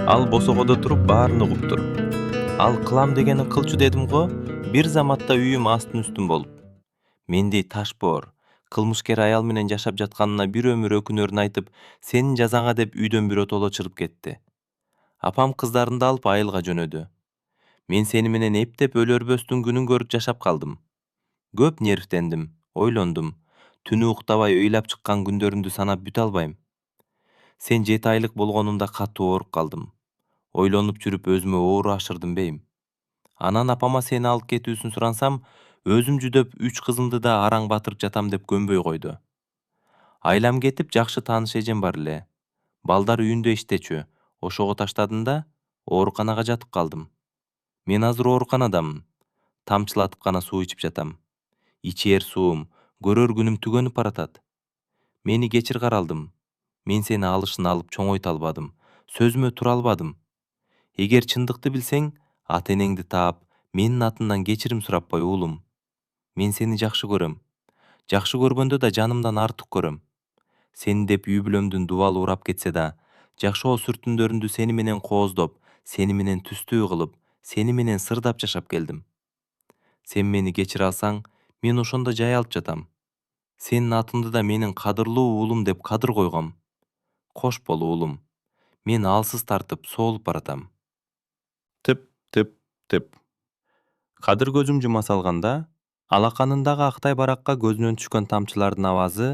Ал босогодо туруп баарын угуптур. Ал кылам дегенин кылчу дедим го. Бир заматта үйүм астын үстүн болуп. Мендей ташбоор, кылмышкер аял менен жашап жатканына бир өмүр өкүнөрүн айтып, сенин жазаңа деп үйдөн биротоло чыгып кетти. Апам кыздарымды алып айылга жөнөдү. Мен сени менен эптеп өлөрбөстүн күнүн көрүп жашап калдым. Көп нервтендим, ойлондум. Түнү уктабай ыйлап чыккан күндөрүмдү санап бүтө албайм. Сен 7 айлык болгонумда катуу ооруп калдым. Ойлонуп жүрүп өзүмө оору ашырдым бейм. Анан апама сени алып кетүүсүн сурансам, өзүм жүдөп 3 кызымды да араң батырып жатам деп көнбөй койду. Айлам кетип жакшы тааныш эжем бар эле. Балдар үйүндө иштечү. Ошого таштадым да ооруканага жатып калдым. Мен азыр ооруканадамын. Тамчылатып гана суу ичип жатам. Ичээр суум, көрөр күнүм түгөнүп баратат. Мени кечир каралдым. Мен сени алышын алып чоңойто албадым. Сөзүмө тура албадым. Эгер чындыкты билсең, ата энеңди таап, менин атымдан кечирим сурап кой, уулум. Мен сени жакшы көрөм. Жакшы көргөндө да жанымдан артык көрөм. Сени деп үй бүлөмдүн дубалы урап кетсе да, жакшоо сүртүндөрүндү сени менен кооздоп, сени менен түстүү кылып, сени менен сырдап жашап келдим. Сен мени кечире алсаң, мен ошондо жай алып жатам. Сенин атыңды да менин кадырлуу уулум деп кадыр койгом. Кош бол, уулум. Мен алсыз тартып, соолуп баратам. Тип, тип, тип. Кадыр көзүм жума салганда, алаканындагы актай баракка көзүнөн түшкөн тамчылардын абазы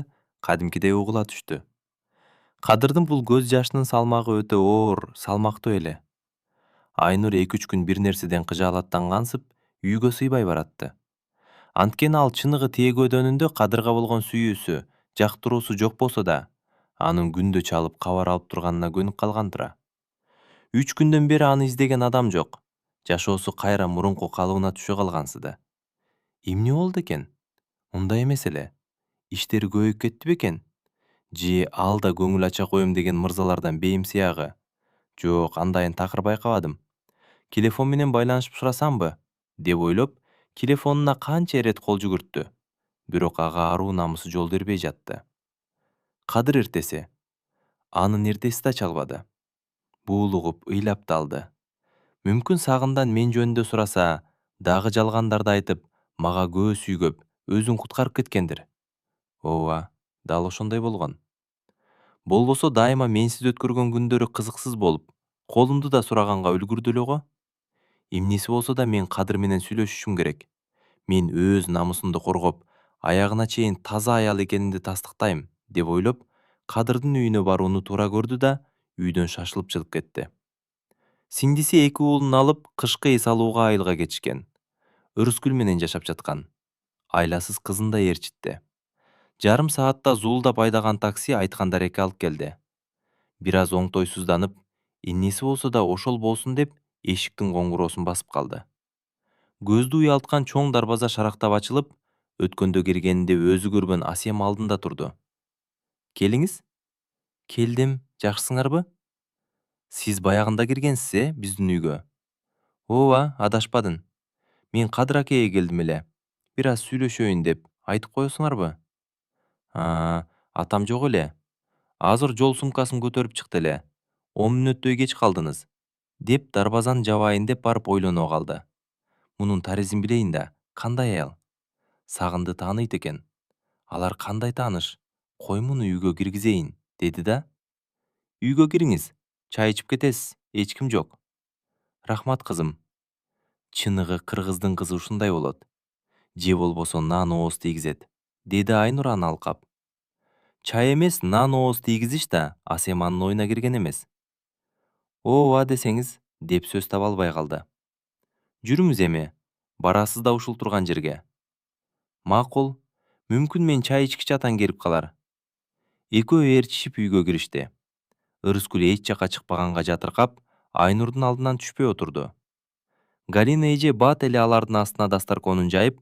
кадимкидей угула түштү. Кадырдын бул көз жашынын салмагы өтө оор, салмактуу эле. Айнур 2-3 күн бир нерседен кыжаалаттангансып, үйгө сыйбай баратты. Анткени ал чыныгы тиегөдөнүндө Кадырга болгон сүйүүсү, жактыруусу жок болсо да, анын күндө чалып кабар алып турганына көнүп калгандыра. 3 күндөн бери аны издеген адам жок. Жашоосу кайра мурунку калыбына түшө калгансыды. Эмне болду экен? Мындай эмес эле. Иштери көбөйүп кетти бекен? Же ал да көңүл ача коем деген мырзалардан бейим сыягы? Жок, андайын такыр байкабадым. Телефон менен байланышып сурасамбы? Деп ойлоп, телефонуна канча ирет кол жүгүрттү. Бирок ага аруу намысы жол бербей жатты. Кадыр эртеси. Анын эртеси да чалбады. Буулугуп, ыйлап далды. Мүмкүн сагындан мен жөнүндө сураса, дагы жалгандарды айтып, мага көз сүйгөп, өзүн куткарып кеткендир. Ооба, дал ошондой болгон. Болбосо дайыма менсиз өткөргөн күндөрү кызыксыз болуп, колумду да сураганга үлгүрдү эле го. Эмнеси болсо да мен Кадыр менен сүйлөшүшүм керек. Мен өз намысымды коргоп, аягына чейин таза аял экенимди тастыктайм, деп ойлоп, Кадырдын үйүнө барууну туура көрдү да, үйдөн шашылып чыгып кетти. Сиңдиси 2 уулун алып кышкы эс алууга айылга кетишкен. Өрүскүл менен жашап жаткан. Айласыз кызын да ээрчитти. Жарым саатта зуулдап айдаган такси айткан дарекке алып келди. Бир аз оңтойсузданып, эмнеси болсо да ошол болсун деп эшиктин коңгуроосун басып калды. Көздү уялткан чоң дарбаза шарактап ачылып, өткөндө киргенинде өзү көргөн Асем алдында турду. Келиңиз? Келдим, жакшысыңарбы? Сиз баягында киргенсиз, биздин үйгө? Ооба, адашпадың. Мен Кадыр акеге келдим эле. Бир аз сүйлөшөйүн деп, айтып коесуңарбы? Атам жок эле. Азыр жол сумкасын көтөрүп чыкты эле. 10 мүнөттөй кеч калдыңыз, деп дарбазаны жабайын деп барып ойлоно калды. Мунун таризин билейин да, кандай аял? Сагынды тааныйт экен. Алар кандай тааныш? Кой муну үйгө киргизейин, деди да. Үйгө кириңиз, чай ичип кетесиз, эч ким жок. Рахмат кызым. Чыныгы кыргыздын кызы ушундай болот. Же болбосо нан ооз тийгизет, деди Айнур аны алкап. Чай эмес, нан ооз тийгизиш да Асем анын оюна кирген эмес. Ооба десеңиз, деп сөз таба албай калды. Жүрүңүз эми, барасыз да ушул турган жерге. Макул, мүмкүн мен чай ичкич атаң келип калар. Экөө ээрчишип үйгө киришти. Ырыскүл эч жака чыкпаганга жатыркап, Айнурдун алдынан түшпөй отурду. Галина эже бат эле алардын астына дастарконун жайып,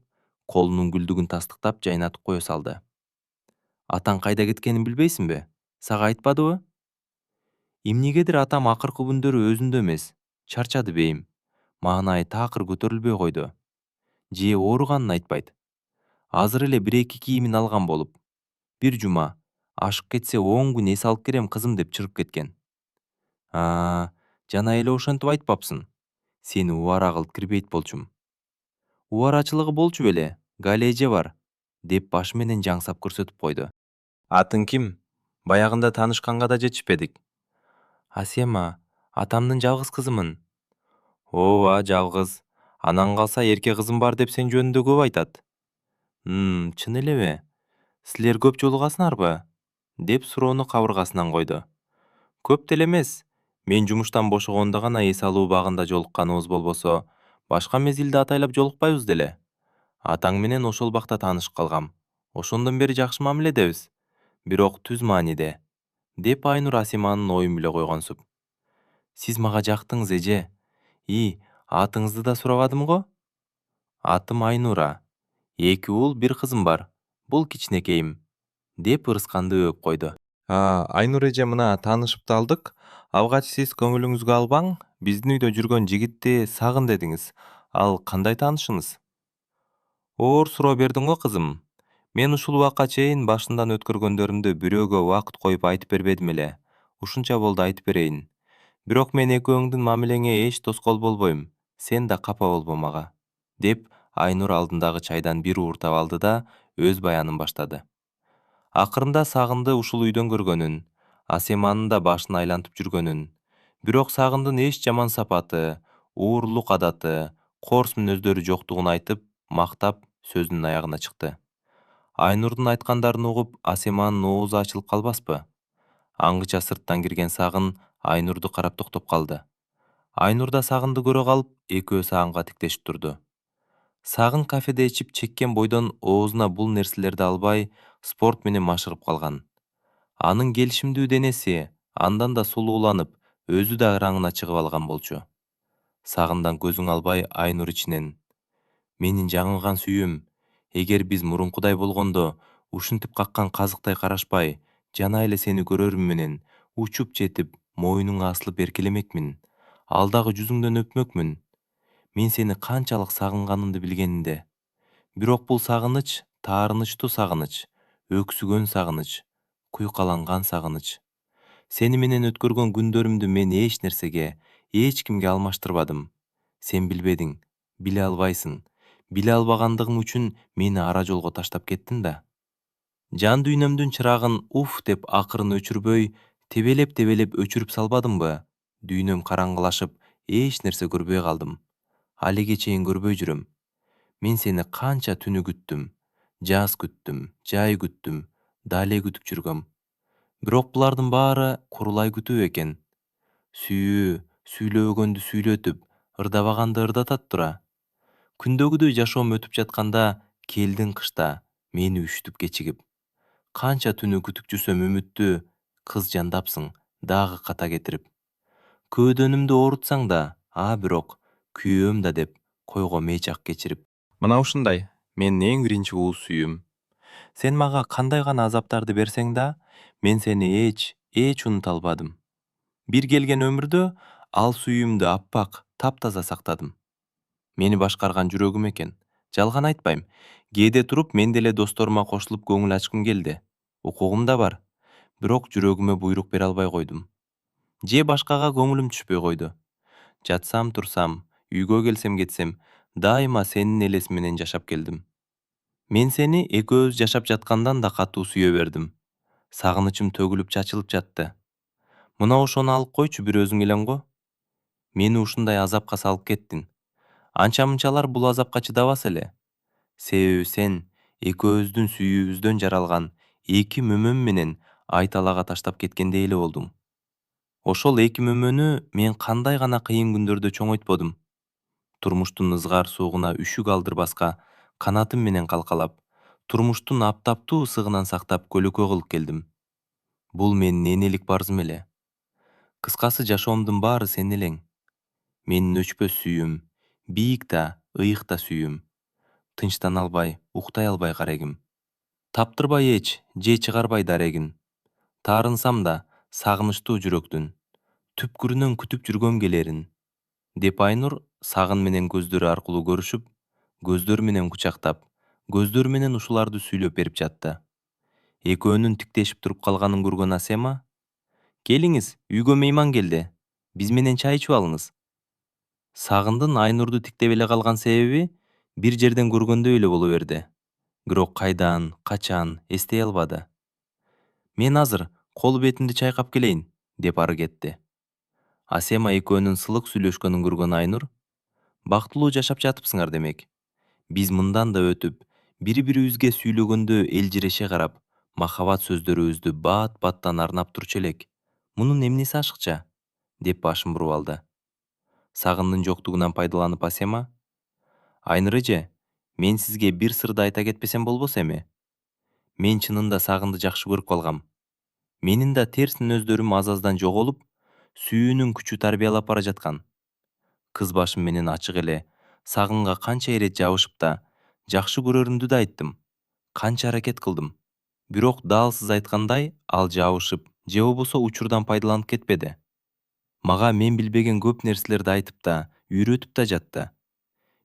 колунун гүлдүгүн тастыктап жайнатып кое салды. Атаң кайда кеткенин билбейсиңби? Сага айтпадыбы? Эмнегедир атам акыркы күндөрү өзүндө эмес, чарчады бейим. Маанай такыр көтөрүлбөй койду. Же ооруганын айтпайт. Азыр эле 1-2 кийимин алган болуп. Бир жума, ашык кетсе 10 күн эс алып келем кызым деп чыгып кеткен. Жана эле ошентип айтпапсың. Сени убара кылып кирбейт болчумун. Убарачылыгы болчу беле, Галя эже бар, деп башы менен жаңсап көрсөтүп койду. Атың ким? Баягында таанышканга да жетишпедик. Асема, атамдын жалгыз кызымын. Ооба, жалгыз. Анан калса эрке кызым бар деп сен жөнүндө көп айтат. Чын элеби? Силер көп жолугасыңарбы? Деп суроону кабыргасынан койду. Көп деле эмес. Мен жумуштан бошогондо гана эс алуу багында жолукканыбыз болбосо, башка мезгилде атайлап жолукпайбыз деле. Атаң менен ошол бакта таанышып калгам. Ошондон бери жакшы мамиледебиз. Бирок түз мааниде. Деп Айнур Асиманын оюн биле койгонсуп. Сиз мага жактыңыз эже. Атыңызды да сурабадым го? Атым Айнура. 2 уул, 1 кызым бар. Бул кичинекейим. Деп ырысканды өп койду. Айнур эже, мына таанышып да алдык. Алгач сиз көңүлүңүзгө албаң, биздин үйдө жүргөн жигитти сагын дедиңиз. Ал кандай таанышыңыз? Оор суроо бердиң го кызым. Мен ушул убакка чейин башымдан өткөргөндөрүмдү бирөөгө убакыт коюп айтып бербедим эле. Ушунча болду айтып берейин. Бирок мен экөөңдүн мамилеңе эч тоскоол болбойм. Сен да капа болбо мага. Деп Айнур алдындагы чайдан бир ууртап алды да өз баянын баштады. Акырында Сагынды ушул үйдөн көргөнүн, Асеманын да башын айлантып жүргөнүн, бирок Сагындын эч жаман сапаты, уурлук адаты, коорс мүнөздөрү жоктугун айтып, мактап сөзүнүн аягына чыкты. Айнурдун айткандарын угуп, Асеманын оозу ачылып калбаспы? Аңгыча сырттан кирген Сагын Айнурду карап токтоп калды. Айнур да Сагынды көрө калып, экөө Сагынга тиктешип турду. Сагын кафеде ичип чеккен бойдон оозуна бул нерселерди албай, спорт менен машыгып калган. Анын келишимдүү денеси андан да сулууланып, өзү да ыраңына чыгып алган болчу. Сагындан көзүң албай Айнур ичинен: менин жаңылган сүйүм, эгер биз мурункудай болгондо, ушинтип каккан казыктай карашпай, жана эле сени көрөрүм менен, учуп жетип, моюнуңа асылып эркелемекмин. Ал дагы жүзүңдөн өпмөкмүн. Мен сени канчалык сагынганымды билгениңде. Бирок бул сагыныч таарынычтуу сагыныч, өксүгөн сагыныч, куйкаланган сагыныч. Сени менен өткөргөн күндөрүмдү мен эч нерсеге, эч кимге алмаштырбадым. Сен билбедиң, биле албайсың. Биле албагандыгың үчүн мени ара жолго таштап кеттиң да. Жан дүйнөмдүн чырагын уф деп акырын өчүрбөй, тебелеп өчүрүп салбадымбы? Дүйнөм караңгылашып, эч нерсе көрбөй калдым. Алиге чейин көрбөй жүрөм. Мен сени канча түнү күттүм. Жаз күттүм, жай күттүм, дале күтүп жүргөм. Бирок булардын баары курулай күтүү экен. Сүйүү, сүйлөбөгөндү сүйлөтүп, ырдабаганды ырдатат тура. Күндөгүдөй жашоом өтүп жатканда, келдиң кышта, мени үчүтүп кечигип. Канча түнү күтүп жүрсөм үмүттү, кыз жандапсың, дагы ката кетирип. Көөдөнүмдү оорутсаң да, бирок күйөөм да деп, койго мейчак кечирип. Мына ушундай, менин эң биринчи уул сүйүүм. Сен мага кандай гана азаптарды берсең да, мен сени эч унута албадым. Бир келген өмүрдө ал сүйүүмдү аппак, таптаза сактадым. Мени башкарган жүрөгүм экен. Жалган айтпайм. Кээде туруп мен деле досторума кошулуп көңүл ачкым келди. Укугум да бар. Бирок жүрөгүмө буйрук бере албай койдум. Же башкага көңүлүм түшпөй койду. Жатсам, турсам, үйгө келсем кетсем, дайыма сенин элеси менен жашап келдим. Мен сени экөөбүз жашап жаткандан да катуу сүйө бердим. Сагынычым төгүлүп чачылып жатты. Мына ошону алып койчу бир өзүң элең го. Мени ушундай азапка салып кеттиң. Анча-мынчалар бул азапка чыдабас эле. Себеби сен экөөбүздүн сүйүүбүздөн жаралган эки мөмөм менен айталага таштап кеткендей эле болдуң. Ошол эки мөмөнү мен кандай гана кыйын күндөрдө чоңойтподум. Турмуштун ызгар суугуна үшүк алдырбаска канатым менен калкалап, турмуштун аптаптуу ысыгынан сактап көлөкө кылып келдим. Бул менин энелик барзым эле. Кыскасы, жашоомдун баары сен элең. Менин өчпөс сүйүүм, бийик да, ыйык да сүйүүм. Тынчтана албай, уктай албай карегим. Таптырбай эч, же чыгарбай дарегин. Таарынсам да, сагынычтуу жүрөктүн, түпкүрүнөн күтүп жүргөм келерин. Деп Айнур Сагын менен көздөрү аркылуу көрүшүп, көздөрү менен кучактап, көздөрү менен ушуларды сүйлөп берип жатты. Экөөнүн тиктешип туруп калганын көргөн Асема: келиңиз, үйгө мейман келди, Биз менен чай ичип алыңыз. Сагындын Айнурду тиктеп эле калган себеби бир жерден көргөндөй эле боло берди. Бирок кайдан, качан эстей албады. Мен азыр кол бетимди чайкап келейин, деп ары кетти. Асема экөөнүн сылык сүйлөшкөнүн көргөн Айнур: бактылуу жашап жатыпсыңар демек. Биз мындан да өтүп, бири-бирибизге сүйлөгөндө элжиреше карап, махабат сөздөрүбүздү баат-баттан арнап турчу элек. Мунун эмнеси ашыкча? Деп башын буруп алды. Сагындын жоктугунан пайдаланып Асема: Айнур эже, мен сизге бир сырды айта кетпесем болбосо эми. Мен чынында Сагынды жакшы көрүп калгам. Менин да терс мүнөздөрүм аз-аздан жоголуп, сүйүүнүн күчү тарбиялап бара жаткан. Кыз башым менен ачык эле Сагынга канча ирет жабышып да, жакшы көрөрүмдү да айттым. Канча аракет кылдым. Бирок дал сиз айткандай, ал жабышып, же болбосо учурдан пайдаланып кетпеди. Мага мен билбеген көп нерселерди айтып да, үйрөтүп да жатты.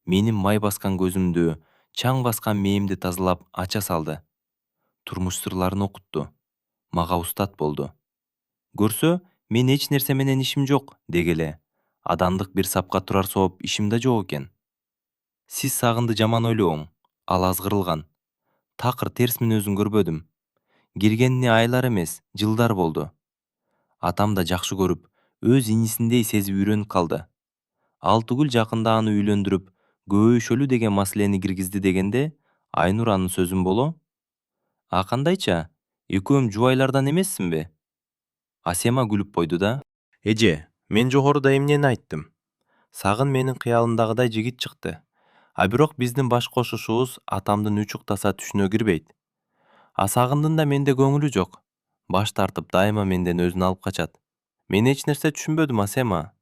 Менин май баскан көзүмдү, чаң баскан мээимди тазалап ача салды. Турмуш сырларын окутту. Мага устат болду. Көрсө, мен эч нерсе менен ишим жок дегеле. Адамдык бир сапка турар сооп ишим да жок экен. Сиз Сагынды жаман ойлобоң. Ал азгырылган. Такыр терс мүнөзүн көрбөдүм. Киргенине айлар эмес, жылдар болду. Атам да жакшы көрүп, өз инисиндей сезип үйрөнүп калды. Ал түгүл жакында аны үйлөндүрүп, көбөйшөлү деген маселени киргизди дегенде, Айнур анын сөзүн боло: А кандайча? Экөөм жубайлардан эмессинби? Асема күлүп койду да: Эже, мен жогоруда эмнени айттым? Сагын менин кыялымдагыдай жигит чыкты. А бирок биздин баш кошушубуз атамдын үч уктаса түшүнө кирбейт. А Сагындын да менде көңүлү жок. Баш тартып дайыма менден өзүн алып качат. Мен эч нерсе түшүнбөдүм Асема.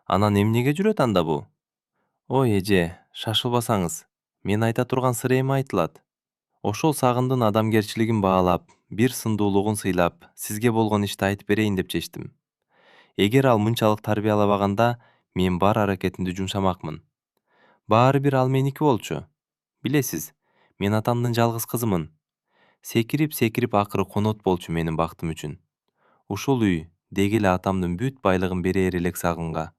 Анан эмнеге жүрөт анда бу? Ой эже, шашылбасаңыз. Мен айта турган сыр эми айтылат. Ошол Сагындын адамгерчилигин баалап, бир сындуулугун сыйлап, сизге болгон ишти айтып берейин деп чечтим. Эгер ал мынчалык тарбиялабаганда, мен бар аракетимди жумшамакмын. Баары бир ал меники болчу. Билесиз, мен атамдын жалгыз кызымын. Секирип акыры конот болчу менин бактым үчүн. Ушул үй деги эле атамдын бүт байлыгын берер элек Сагынга.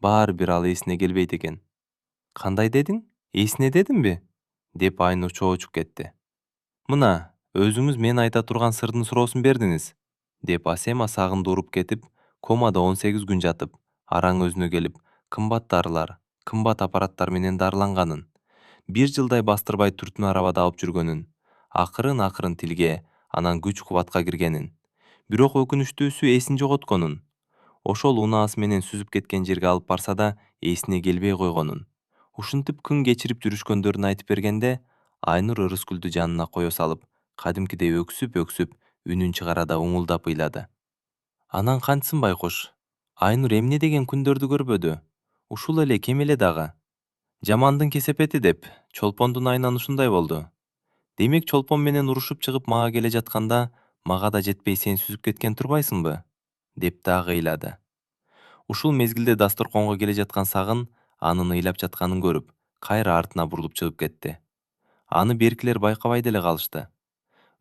Баары бир ал эсине келбейт экен. Кандай дедиң? Эсине дедимби? Деп Айнур чоочуп кетти. Мына, өзүңүз мен айта турган сырдын суроосун бердиңиз. Деп Асема Сагынды уруп кетип, комада 18 күн жатып, араң өзүнө келип, кымбат дарылар, кымбат аппараттар менен дарыланганын, бир жылдай бастырбай түртүн арабада алып жүргөнүн, акырын тилге, анан күч кубатка киргенин, бирок өкүнүчтүүсү эсин жоготконун, ошол унаасы менен сүзүп кеткен жерге алып барса да эсине келбей койгонун, ушинтип күн кечирип жүрүшкөндөрүн айтып бергенде, Айнур Ырыскүлдү жанына кое салып, кадимкидей өксүп, үнүн чыгара да уңулдап ыйлады. Анан кантсын байкуш? Айнур эмне деген күндөрдү көрбөдү? Ушул эле кем эле дагы. Жамандын кесепети деп, чолпондун айынан ушундай болду. Демек чолпон менен урушуп чыгып мага келе жатканда, мага да жетпей сен сүзүп кеткен турбайсыңбы? Деп дагы ыйлады. Ушул мезгилде дасторконго келе жаткан Сагын анын ыйлап жатканын көрүп, кайра артына бурулуп чыгып кетти. Аны беркилер байкабай деле калышты.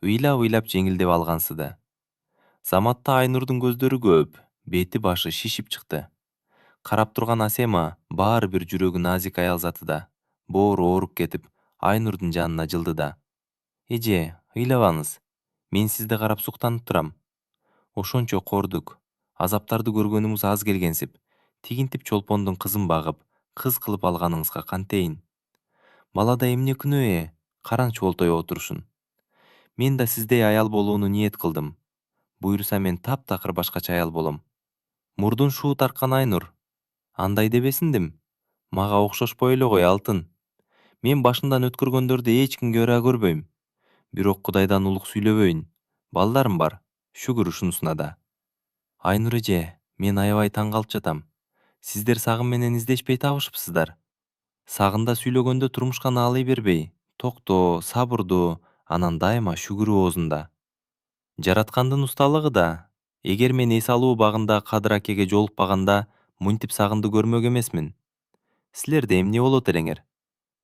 Ыйлап жеңилдеп алгансыды. Заматта Айнурдун көздөрү көп, бети башы шишип чыкты. Карап турган Асема баары бир жүрөгү назик аял заты да, боору ооруп кетип, Айнурдун жанына жылды да: Эже, ыйлабаңыз. Мен сизди карап суктанып турам. Ошончо кордук, азаптарды көргөнүңүз аз келгенсип, тигинтип чолпондун кызын багып, кыз кылып алганыңызга кантейин? Балада эмне күнөө караңчы болтой отурушун. Мен да сиздей аял болууну ниет кылдым. Буйруса мен таптакыр башкача аял болом. Мурдун шуу тарткан Айнур. Андай дебесиндим. Мага окшошпой эле кой алтын. Мен башымдан өткөргөндөрдү эч кимге ыра көрбөйм. Бирок Кудайдан улук сүйлөбөйүн. Балдарым бар. Шүгүр ушунусуна да. Айнур эже, мен аябай таң калып жатам. Сиздер Сагын менен издешпей табышыпсыздар. Сагында сүйлөгөндө турмушка наалый бербей, токтоо, сабырдуу, анан дайыма шүгүр оозунда. Жараткандын усталыгы да. Эгер мен эс алуу багында Кадыр акеге жолукпаганда, мынтип Сагынды көрмөк эмесмин. Силерде эмне болот элеңер?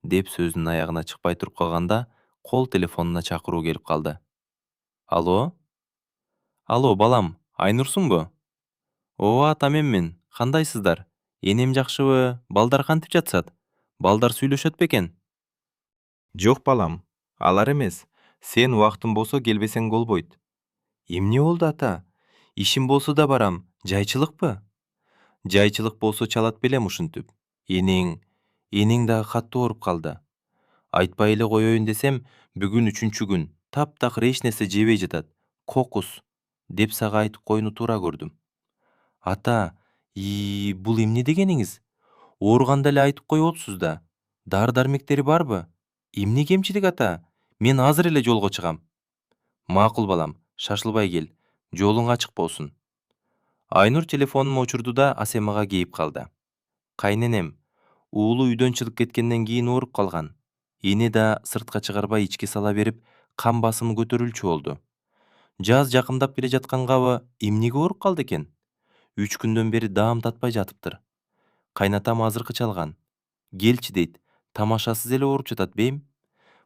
Деп сөзүнүн аягына чыкпай туруп калганда, кол телефонуна чакыруу келип калды. Алло? Алло, балам, Айнурсуңбу? Ооба ата, менмин. Кандайсыздар? Энем жакшыбы? Балдар кантип жатышат? Балдар сүйлөшөт бекен? Жок балам, алар эмес. Сен убактың болсо келбесең болбойт. Эмне болду ата? Ишим болсо да барам. Жайчылыкпы? Жайчылык болсо чалат белем ушинтип. Энең дагы катуу ооруп калды. Айтпай эле коеюн десем, бүгүн 3-күн. Таптакыр эч нерсе жебей жатат. Кокус деп сага айтып коюуну туура көрдүм. Ата, бул эмне дегениңиз? Ооруганда эле айтып коюп атсыз да. Дары дармектери барбы? Эмне кемчилик ата? Мен азыр эле жолго чыгам. Макул балам, шашылбай кел. Жолуң ачык болсун. Айнур телефонун очурду да Асемага кейип калды. Кайненем, уулу үйдөн чыгып кеткенден кийин ооруп калган. Эне да сыртка чыгарбай ичке сала берип, кан басымы көтөрүлчү болду. Жаз жакындап келе жаткангабы, эмнеге ооруп калды экен? 3 күндөн бери даам татпай жатыптыр. Кайнатам азыркы чалган. Келчи дейт, тамашасыз эле ооруп жатат бейм.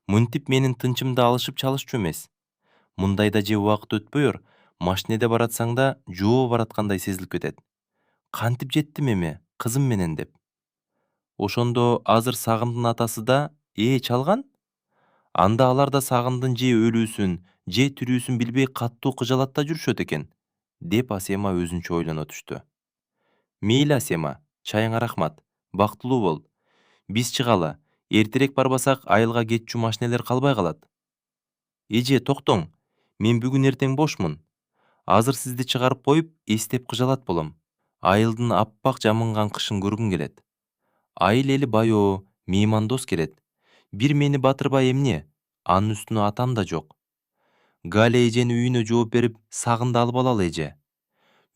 Мынтип менин тынчымды алышып чалышчу эмес. Мындайда же убакыт өтпөйөр, машинеде баратсаң да жоо бараткандай сезилип кетет. Кантип жеттим эме, кызым менен деп. Ошондо азыр Сагындын атасы да чалган? Анда алар да Сагындын же өлүүсүн, же тирүүсүн билбей каттуу кыжалатта жүрүшөт экен, деп Асема өзүнчө ойлоно түштү. Мейли Асема, чайыңа рахмат. Бактылуу бол. Биз чыгалы. Эртерээк барбасак айылга кетчү машинелер калбай калат. Эже, токтоң. Мен бүгүн эртең бошмун. Азыр сизди чыгарып коюп, эстеп кыжалат болом. Айылдын аппак жамынган кышын көргүм келет. Айыл эли байоо, меймандос келет. Бир мени батырбай эмне? Анын үстүнө атам да жок. Галя эжени үйүнө жооп берип, Сагынды алып алалы эже.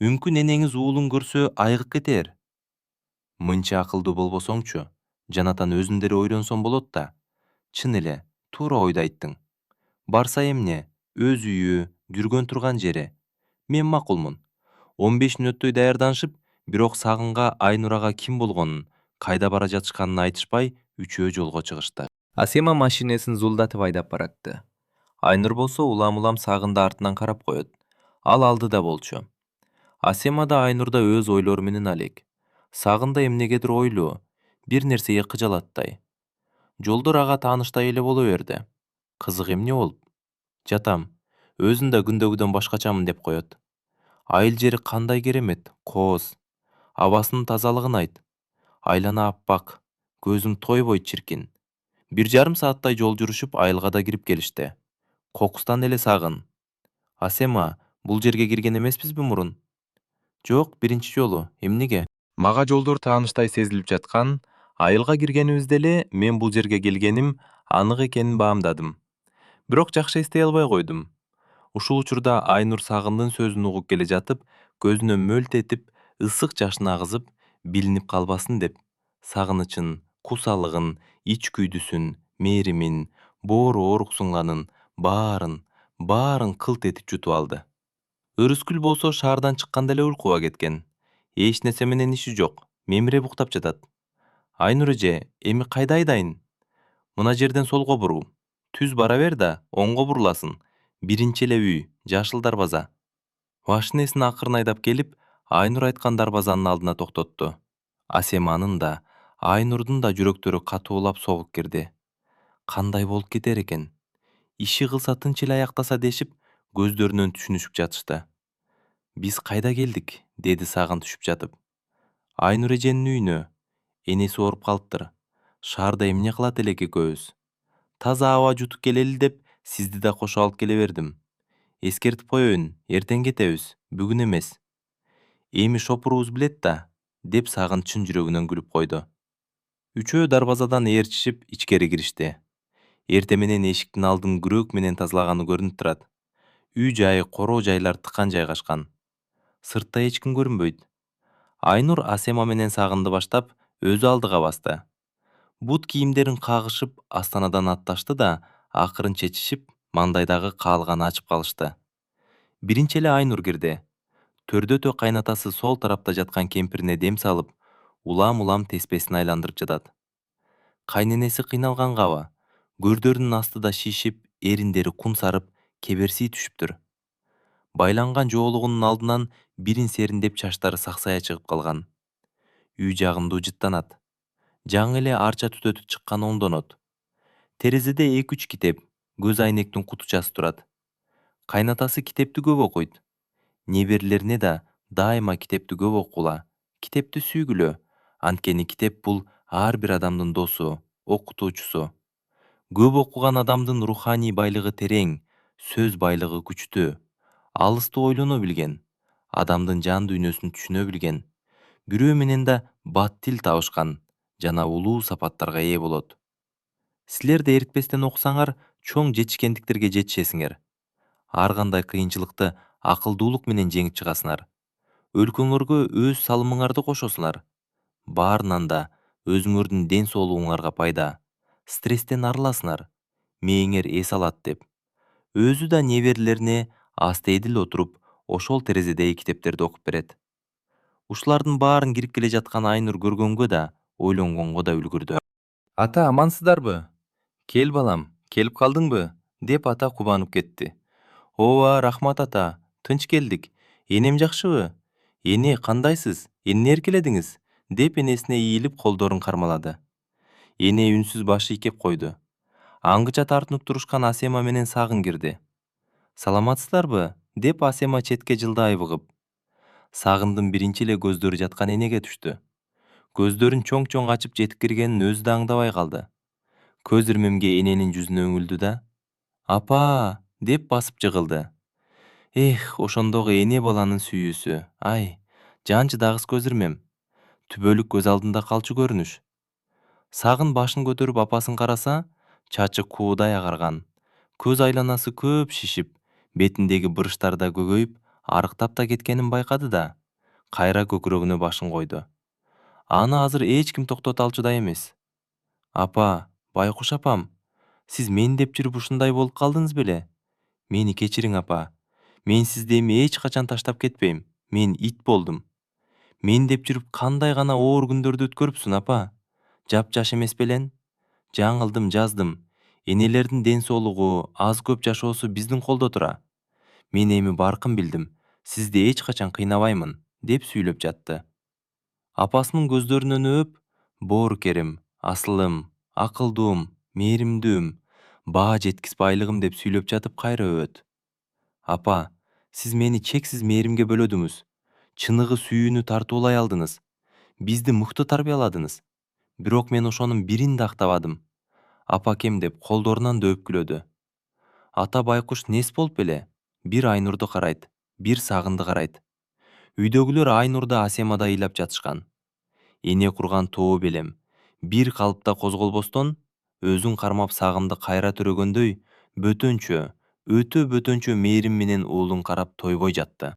Үмкүн энеңиз уулун көрсө айыгып кетер. Мынча акылдуу болбосоңчу, жанатан өзүң деле ойлонсоң болот да. Чын эле, туура ойду айттың. Барса эмне? Өз үйү, жүргөн турган жери. Мен макулмун. 15 мүнөттөй даярданышып, бирок Сагынга Айнурага ким болгонун, кайда бара жатышканын айтышпай, үчөө жолго чыгышты. Асема машинесин зулдатып айдап баратты. Айнур болсо улам-улам Сагынды артынан карап коет. Ал алдыда болчу. Асема да Айнур да өз ойлору менен алек. Сагын да эмнегедир ойлуу, бир нерсеге кыжалаттай. Жолдор ага тааныштай эле боло берди. Кызык эмне болуп? Жатам. Өзүн да күндөгүдөн башкачамын деп коет. Айыл жери кандай керемет, кооз. Абасынын тазалыгын айт. Айлана аппак, көзүм тойбойт чиркин. 1,5 сааттай жол жүрүшүп айылга да кирип келишти. Кокустан эле Сагын. Асема, бул жерге кирген эмеспизби мурун? Жок, биринчи жолу. Эмнеге? Мага жолдор тааныштай сезилип жаткан, айылга киргенибизде эле мен бул жерге келгеним анык экенин баамдадым. Бирок жакшы эстей албай койдум. Ушул учурда Айнур Сагындын сөзүн угуп келе жатып, көзүнөн мөлт этип, ысык жашын агызып, билинип калбасын деп, сагынычын, кусалыгын, ич күйдүсүн, мээримин, боору ооруксуңганын баарын кылт этип жутуп алды. Өрүскүл болсо шаардан чыкканда эле уйкуга кеткен. Эч нерсе менен иши жок, мемире уктап жатат. Айнур эже, эми кайда айдайын? Мына жерден солго буру. Түз бара бер да, оңго буруласың. Биринчи эле үй, жашыл дарбаза. Машинесин акырын айдап келип, Айнур айткан дарбазанын алдына токтотту. Асеманын да, Айнурдун да жүрөктөрү катуулап согуп кирди. Кандай болуп кетер экен? Иши кылса тынч эле аяктаса дешип, көздөрүнөн түшүнүшүп жатышты. Биз кайда келдик? Деди Сагын түшүп жатып. Айнур эженин үйүнө. Энеси ооруп калыптыр. Шаарда эмне кылат элек экөөбүз? Таза аба жутуп келели деп, сизди да кошо алып келе бердим. Эскертип коеюн, эртең кетебиз, бүгүн эмес. Эми шопурубуз билет да, деп Сагын чын жүрөгүнөн күлүп койду. Үчөө дарбазадан ээрчишип ичкери киришти. Эрте менен эшиктин алдын күрөк менен тазалаганы көрүнүп турат. Үй жай, короо жайлар тыкан жайгашкан. Сыртта эч ким көрүнбөйт. Айнур Асема менен Сагынды баштап, өзү алдыга басты. Бут кийимдерин кагышып, астанадан атташты да, акырын чечишип, мандайдагы каалганы ачып калышты. Биринчи эле Айнур кирди. Төрдөтө кайнатасы сол тарапта жаткан кемпирине дем салып, улам-улам теспесин айландырып жатат. Кайненеси кыйналгангабы? Көрдөрүнүн астыда шишип, эриндери кун сарып, кеберсий түшүптүр. Байланган жоолугунун алдынан бирин сериндеп чачтары саксая чыгып калган. үй жагындуу жыттанат. Жаңы эле арча түтөтүп чыккан оңдонот. Терезеде 2-3 китеп, көз айнектин кутучасы турат. Кайнатасы китепти көп окуйт. Неберелерине да дайыма китепти көп окула, китепти сүйгүлө. Анткени китеп бул ар бир адамдын досу, окутуучусу. Көп окуган адамдын руханий байлыгы терең, сөз байлыгы күчтүү. Алысты ойлоно билген, адамдын жан дүйнөсүн түшүнө билген, бирөө менен да бат тил табышкан жана улуу сапаттарга ээ болот. Силер да эритпестен окусаңар, чоң жетишкендиктерге жетишесиңер. Ар кандай кыйынчылыкты акылдуулук менен жеңип чыгасыңар. Өлкөңөргө өз салымыңарды кошосуңар. Баарынан да өзүңөрдүн ден соолугуңарга пайда. Стресстен арыласыңар. Мээңер эс алат деп. Өзү да неберелерине астейдил отуруп, ошол терезедеги китептерди окуп берет. Ушулардын баарын кирип келе жаткан Айнур көргөнгө да, ойлонгонго да үлгүрдү. Ата, амансыздарбы? Кел балам, келип калдыңбы? Деп ата кубанып кетти. Ооба, рахмат ата, тынч келдик. Энем жакшыбы? Эне, кандайсыз? Эмне эркеледиңиз? Деп энесине ийилип колдорун кармалады. Эне үнсүз баш ийкеп койду. Аңгыча тартынып турушкан Асема менен Сагын кирди. Саламатсыздарбы? Деп Асема четке жылдай быгып. Сагындын биринчи эле көздөрү жаткан энеге түштү. Көздөрүн чоң-чоң ачып жетип киргенин өзү да аңдабай калды. Көз ирмемге эненин жүзүнө үңүлдү да, апа, деп басып жыгылды. Эх, ошондогу эне баланын сүйүүсү. Ай, жанчы дагыс көз ирмем. Түбөлүк көз алдында калчу көрүнүш. Сагын башын көтөрүп апасын караса, чачы куудай агарган. Көз айланасы көп шишип, бетиндеги бырыштар да көгөйүп, арыктап да кеткенин байкады да, кайра көкүрөгүнө башын койду. Аны азыр эч ким токтото алчудай эмес. Апа, байкуш апам, сиз мен деп жүрүп ушундай болуп калдыңыз беле? Мени кечириң апа. Мен сизди эми эч качан таштап кетпейм. Мен ит болдум. Мен деп жүрүп кандай гана оор күндөрдү өткөрүпсүң апа? Жапжаш эмес белең? Жаңылдым, жаздым. Энелердин ден соолугу, аз көп жашоосу биздин колдо тура. Мен эми баркын билдим. Сизди эч качан кыйнабаймын, деп сүйлөп жатты. Апасынын көздөрүнөн өп, боорукерим, асылым, акылдуум, мээримдүүм, баа жеткис байлыгым деп сүйлөп жатып кайра өбөт. Апа, сиз мени чексиз мээримге бөлөдүңүз. Чыныгы сүйүүнү тартуулай алдыңыз. Бизди мыкты тарбияладыңыз. Бирок мен ошонун бирин да актабадым. Апакем деп колдорунан да өпкүлөдү. Ата байкуш нес болуп эле? Бир Айнурду карайт, бир Сагынды карайт. Үйдөгүлөр Айнурда Асемада ыйлап жатышкан. Эне курган тобу белем. Бир калыпта козголбостон, өзүн кармап Сагынды кайра төрөгөндөй, бөтөнчө, өтө бөтөнчө мээрим менен уулун карап тойбой жатты.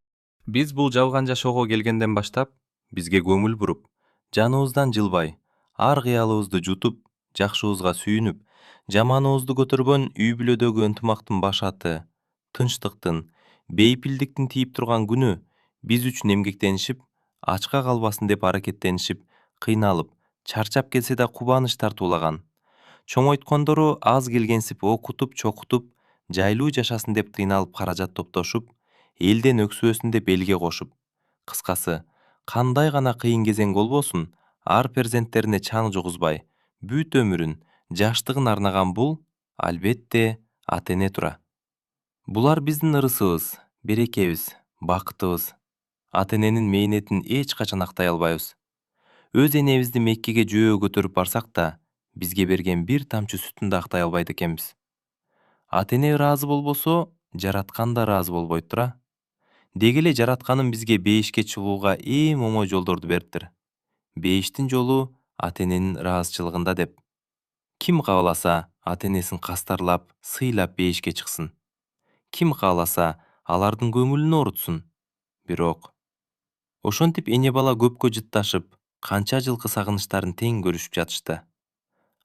Биз бул жалган жашоого келгенден баштап, бизге көңүл буруп, жаныбыздан жылбай, ар кыялыбызды жутуп, жакшыбызга сүйүнүп, жаманыбызды көтөргөн үй бүлөдөгү ынтымактын башаты, тынчтыктын, бейпилдиктин тийип турган күнү биз үчүн эмгектенишип, ачка калбасын деп аракеттенишип, кыйналып, чарчап келсе да кубаныч тартуулаган. Чоңойткондору аз келгенсип окутуп, чокутуп, жайлуу жашасын деп тыйналып каражат топтошуп, элден өксүбөсүн деп элге кошуп. Кыскасы, кандай гана кыйын кезең болбосун, ар перзенттерине чаң жугузбай, бүт өмүрүн, жаштыгын арнаган бул, албетте, ата-эне тура. Булар биздин ырысыбыз, берекебиз, бакытыбыз. Ата-эненин мээнетин эч качан актай албайбыз. Өз энебизди Меккеге жөө көтөрүп барсак да, бизге берген бир тамчы сүтүн да актай албайт экенбиз. Ата-эне ыраазы болбосо, жараткан да ыраазы болбойт тура. Деги эле жаратканын бизге бейишке чыгууга эң оңой жолдорду бериптир. Бейиштин жолу ата-эненин ыраазычылыгында деп. Ким кааласа, ата-энесин кастарлап, сыйлап бейишке чыксын. Ким кааласа, алардын көңүлүн оорутсун. Бирок ошентип эне бала көпкө жытташып, канча жылкы сагынычтарын тең көрүшүп жатышты.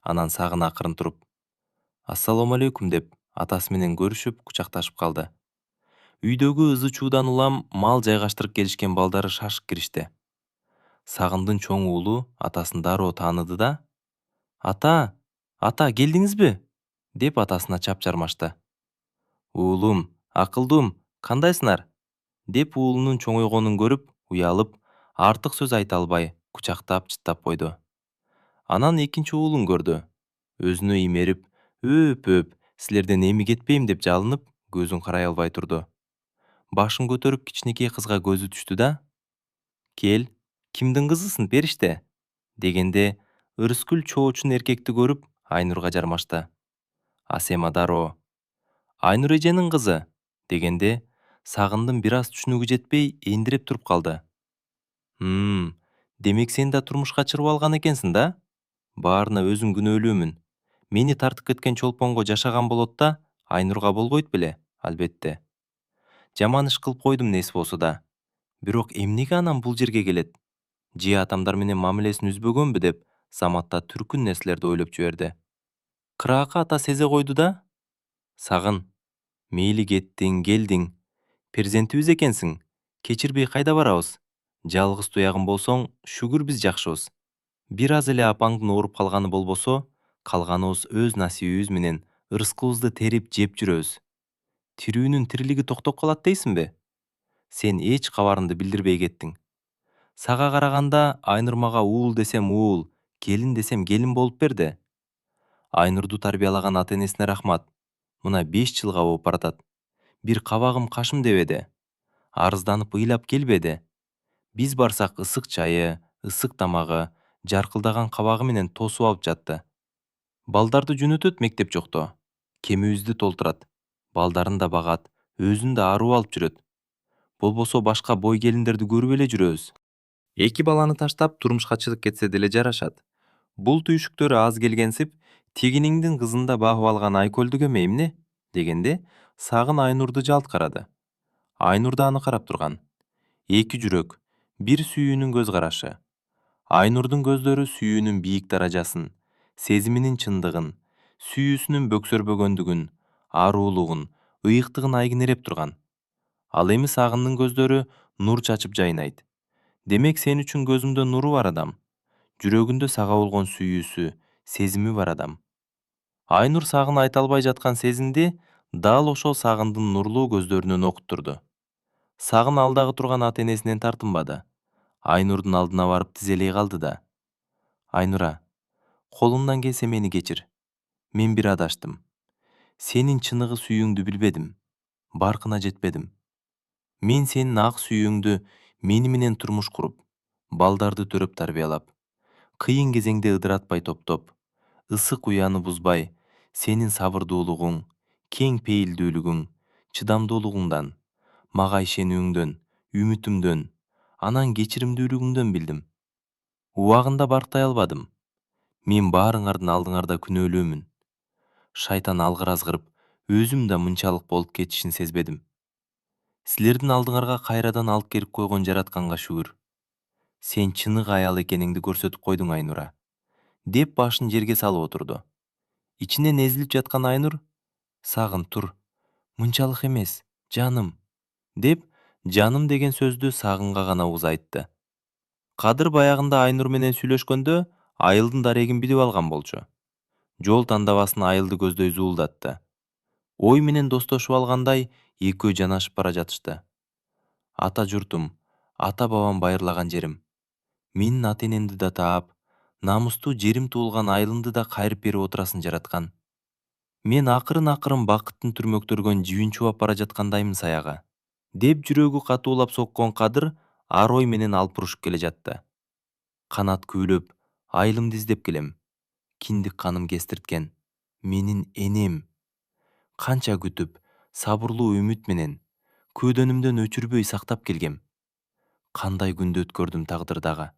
Анан Сагын акырын туруп, «Ассаламу алейкум» деп атасы менен көрүшүп, кучакташып калды. Үйдөгү ызы-чуудан улам мал жайгаштырып келишкен балдары шашып киришти. Сагындын чоң уулу атасын дароо тааныды да, «Ата, ата, келдиңизби?» деп атасына чап жармашты. «Уулум, акылдуум, кандайсыңар?» деп уулунун чоңойгонун көрүп, уялып, артык сөз айта албай, кучактап чыттап койду. Анан экинчи уулун көрдү. Өзүнө имерип, «Өп, силерден эми кетпейм» деп жалынып, көзүн карай албай турду. Башын көтөрүп кичинекей кызга көзү түштү да: «Кел, кимдин кызысың, периште?» дегенде, ырыскүл чоочун эркекти көрүп, Айнурга жармашты. Асема дароо: «Айнур эженин кызы» дегенде, Сагындын бир аз түшүнүгү жетпей, эндиреп туруп калды. Демек сен да турмушка чыгып алган экенсиң да? Баарына өзүң күнөөлүүмүн. Мени тартып кеткен чолпонго жашаган болот да, Айнурга болбойт беле, албетте. Жаман иш кылып койдум несі болсо да. Бирок эмнеге анан бул жерге келет? Же атамдар менен мамилесин үзбөгөнбү деп, Саматта түркүн нерселерди ойлоп жиберди. Кыраакы ата сезе койду да: «Сагын, мейли кеттиң, келдиң. Перзентибиз экенсиң. Кечирбей кайда барабыз? Жалгыз туягың болсоң, шүгүр биз жакшыбыз. Бир аз эле апаңдын ооруп калганы болбосо, калганыбыз өз насибибиз менен ырыскыбызды терип жеп жүрөбүз. Тирүүнүн тирилиги токтоп калат дейсиңби? Сен эч кабарыңды билдирбей кеттиң. Сага караганда Айнур мага уул десем уул, келин десем келин болуп берди. Айнурду тарбиялаган ата-энесине рахмат. Мына 5 жылга болуп баратат. Бир кабагым кашым дебеди. Арызданып ыйлап келбеди. Биз барсак ысык чайы, ысык тамагы, жаркылдаган кабагы менен тосуп алып жатты. Балдарды жөнөтөт мектеп жокто. Кемибизди толтурат. Балдарын да багат, өзүн да аруу алып жүрөт. Болбосо башка бой келиндерди көрүп эле жүрөбүз. Эки баланы таштап турмушка чыгып кетсе деле жарашат. Бул түйшүктөр аз келгенсип, тигиниңдин кызын да багып алган Айкөлдү көмейимни? Дегенде, Сагын Айнурду жалт карады. Айнур да аны карап турган. Эки жүрөк, бир сүйүүнүн көз карашы. Айнурдун көздөрү сүйүүнүн бийик даражасын, сезиминин чындыгын, сүйүүсүнүн бөксөрбөгөндүгүн, аруулугун, ыйыктыгын айгинереп турган. Ал эми Сагындын көздөрү нур чачып жайнайт. Демек сен үчүн көзүмдө нуру бар адам. Жүрөгүндө сага болгон сүйүүсү, сезими бар адам. Айнур Сагын айта албай жаткан сезимди дал ошол Сагындын нурлуу көздөрүнөн окуттурду. Сагын алдагы турган ата-энесинен тартынбады. Айнурдун алдына барып тизелей калды да: «Айнура, колумдан келсе мени кечир. Мен бир адаштым. Сенин чыныгы сүйүүңдү билбедим. Баркына жетпедим. Мен сенин ак сүйүүңдү мени менен турмуш куруп, балдарды төрөп тарбиялап, кыйын кезеңде ыдыратпай топтоп, ысык уяны бузбай, сенин сабырдуулугуң, кең пейилдүүлүгүң, чыдамдуулугуңдан, мага ишенүүңдөн, үмүтүмдөн, анан кечиримдүүлүгүңдөн билдим. Убагында барктай албадым. Мен баарыңардын алдыңарда күнөөлүүмүн. Шайтан алгыр азгырып, өзүм да мынчалык болуп кетишин сезбедим. Силердин алдыңарга кайрадан алып келип койгон жаратканга шүгүр. Сен чыныгы аял экениңди көрсөтүп койдуң, Айнура», деп башын жерге салып отурду. Ичинен эзилип жаткан Айнур: «Сагын, тур. Мынчалык эмес, жаным», деп жаным деген сөздү Сагынга гана угуз айтты. Кадыр баягында Айнур менен сүйлөшкөндө айылдын дарегин билип алган болчу. Жол тандабасын айылды көздөй зуулдатты. Ой менен достошуп алгандай экөө жанашып бара жатышты. Ата журтум, ата бабам байырлаган жерим. Менин ата-энемди да таап, намустуу жерим туулган айылымды да кайрып берип отурасың жараткан. Мен акырын бакыттын түрмөктөргөн жибин чубап бара жаткандаймын саяга, деп жүрөгү катуулап соккон Кадыр ар ой менен алпурушуп келе жатты. Канат күүлөп, айылымды издеп келем. Киндик каным кестирткен. Менин энем. Канча күтүп, сабырлуу үмүт менен, көөдөнүмдөн өчүрбөй сактап келгем. Кандай күндү өткөрдүм тагдырдагы.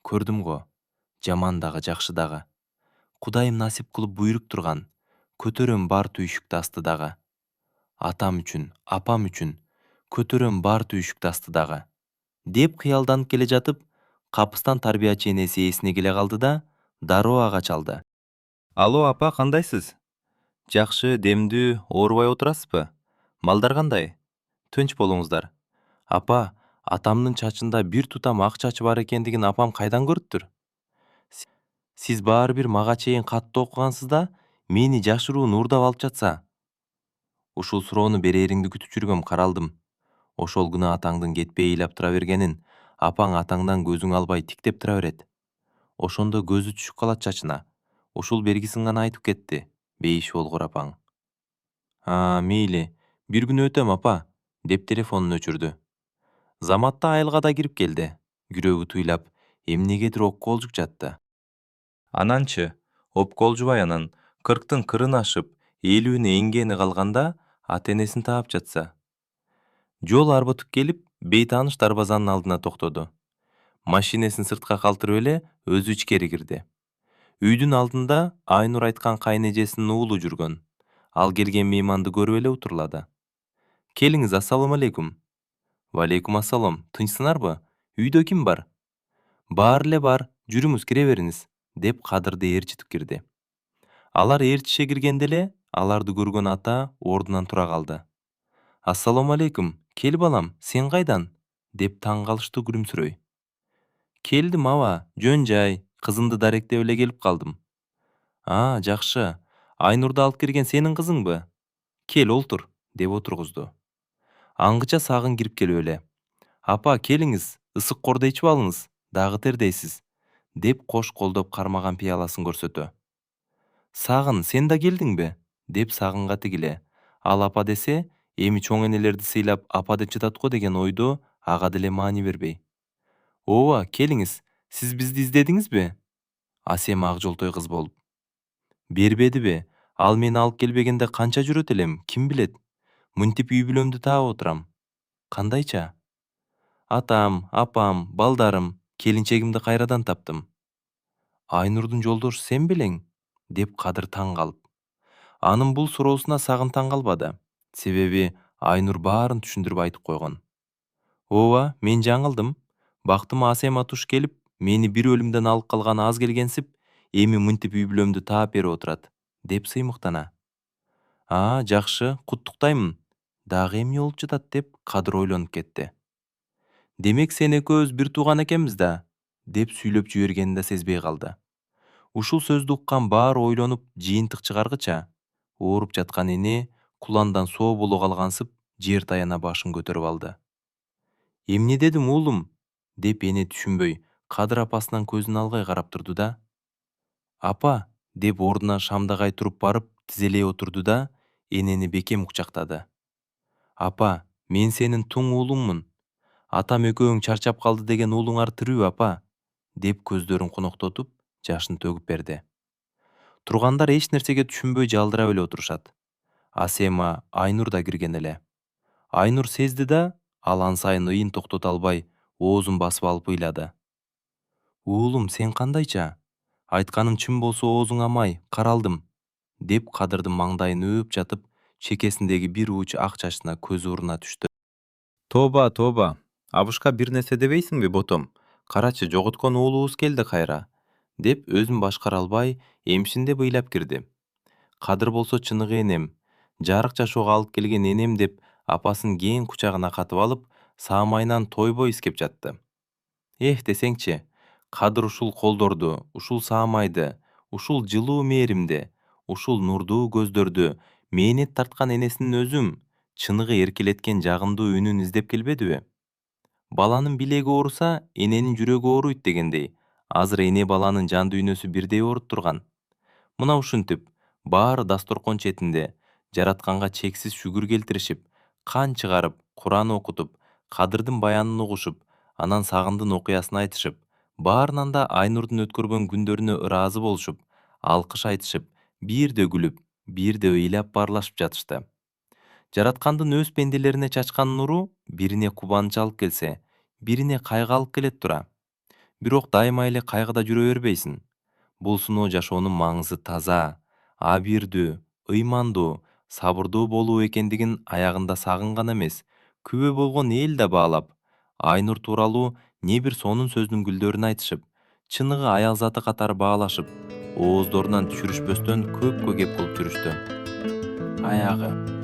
Көрдүм го, жаман дагы, жакшы дагы. Кудайым насип кылып буйрук турган, көтөрөм бар түйшүктү астыдагы. Атам үчүн, апам үчүн, көтөрөм бар түйшүктү астыдагы. Деп кыялданып келе жатып, капыстан тарбиячы энеси эсине келе калды да, дароо ага чалды. «Алло, апа, кандайсыз? Жакшы, демдүү, оорубай отурасызбы? Малдар кандай? Тынч болуңуздар. Апа, атамдын чачында бир тутам ак чачы бар экендигин апам кайдан көрүптүр? Сиз баары бир мага чейин катты окугансыз да, мени жашыруун уурдап алып жатса. Ушул суроону берээриңди күтүп жүргөм, каралдым. Ошол күнү атаңдын кетпей ыйлап тура бергенин, Апаң атаңдан көзүң албай тиктеп тура берет. Ошондо көзү түшүп калат чачына. Ушул бергисин гана айтып кетти. Бейиш болгур апаң. Мейли. Бир күн өтөм апа, деп телефонун өчүрдү. Заматта айылга да кирип келди. Күрөгү туйлап, эмнегедир окколжук жатты. Ананчы, опколжубай анан 40-тын кырын ашып, 50-үнө эңгени калганда ата энесин таап жатса. Жол арбытып келип, бейтааныш дарбазанын алдына токтоду. Машинесин сыртка калтырып эле өзү ичкери кирди. Үйдүн алдында Айнур айткан кайнэжесинин уулу жүргөн. Ал келген мейманды көрүп эле утурлады. Келиңиз, ассаламу алейкум. Валейкум ассалам. Тынчсыңарбы? Үйдө ким бар? Бар эле бар. Жүрүңүз, кире бериңиз, деп Кадырды ээрчитип кирди. Алар ээрчише киргенде эле аларды көргөн ата ордунан тура калды. Ассаламу алейкум. Кел балам, сен кайдан? Деп таң калыштуу күлүмсүрөй. Келдим аба, жөн жай, кызымды даректеп эле келип калдым. Жакшы. Айнурду алып кирген сенин кызыңбы? Кел олтур, деп отургузду. Аңгыча Сагын кирип келип эле. Апа, келиңиз, ысык кордо ичип алыңыз, дагы тердейсиз, деп кош колдоп кармаган пияласын көрсөтө. Сагын, сен да келдиңби? Деп Сагынга тигиле. Ал апа десе, эми чоң энелерди сыйлап апа деп жатат го деген ойдо ага деле маани бербей. Ооба, келиңиз, сиз бизди издедиңизби? Асема ак жолтой кыз болуп. Бербедиби? Ал мени алып келбегенде канча жүрөт элем, ким билет? Мынтип үй бүлөмдү таап отурам. Кандайча? Атам, апам, балдарым, келинчегимди кайрадан таптым. Айнурдун жолдошу сен белең? Деп Кадыр таң калып. Анын бул суроосуна Сагын таң калбады. Себеби Айнур баарын түшүндүрүп айтып койгон. Ооба, мен жаңылдым. Бактыма Асема туш келип, мени бир өлүмдөн алып калганы аз келгенсип, эми мынтип үй бүлөмдү таап берип отурат, деп сыймыктана. Жакшы, куттуктаймын. Дагы эмне болуп жатат, деп Кадыр ойлонуп кетти. Демек сен экөөбүз бир тууган экенбиз да, деп сүйлөп жибергенин да сезбей калды. Ушул сөздү уккан баары ойлонуп жыйынтык чыгаргыча, ооруп жаткан эне куландан соо боло калгансып жер таяна башын көтөрүп алды. Эмне дедим уулум? Деп эне түшүнбөй, Кадыр апасынан көзүн албай карап турду да. Апа, деп ордунан шамдагай туруп барып тизелей отурду да, энени бекем кучактады. Апа, мен сенин туң уулуңмун. Атам экөөң чарчап калды деген уулуңар тирүү, апа, деп көздөрүн коноктотуп, жашын төгүп берди. Тургандар эч нерсеге түшүнбөй жалдырап эле отурушат. Асема, Айнур да кирген эле. Айнур сезди да, ал ансайын ыйын токтото албай, оозун басып алып ыйлады. Уулум, сен кандайча? Айтканым чын болсо оозуң амай, каралдым, деп Кадырдын маңдайын өөп жатып, чекесиндеги бир уч ак чачына көзү уруна түштү. Тооба, тооба. Абышка бир нерсе дебейсиңби, ботом? Карачы, жоготкон уулубуз келди кайра, деп өзүн башкара албай, эмшиндеп ыйлап кирди. Кадыр болсо чыныгы энем, жарык жашоого алып келген энем деп апасын кең кучагына катып алып, саамайынан тойбой искеп жатты. Десеңчи, Кадыр ушул колдорду, ушул саамайды, ушул жылуу мээримди, ушул нурдуу көздөрдү, мээнет тарткан энесинин өзүм, чыныгы эркелеткен жагымдуу үнүн издеп келбедиби? Баланын билеги ооруса, эненин жүрөгү ооруйт дегендей, азыр эне баланын жан дүйнөсү бирдей ооруп турган. Мына ушинтип, баары дасторкон четинде, жаратканга чексиз шүгүр келтиришип, кан чыгарып, Куран окутуп, Кадырдын баянын угушуп, анан Сагындын окуясын айтышып, баарынан да Айнурдун өткөргөн күндөрүнө ыраазы болушуп, алкыш айтышып, бирде күлүп, бирде ыйлап баарлашып жатышты. Жараткандын өз пенделерине чачкан нуру бирине кубаныч алып келсе, бирине кайгы алып келет тура. Бирок дайыма эле кайгыда жүрө бербейсиң. Бул сыноо жашоонун маңызы таза, абийирдүү, ыймандуу, сабырдуу болуу экендигин аягында Сагын гана эмес, күбө болгон эл да баалап, Айнур тууралуу не бир сонун сөздүн гүлдөрүн айтышып, чыныгы аял заты катары баалашып, ооздорунан түшүрүшпөстөн көпкө кеп кылып жүрүштү. Аягы.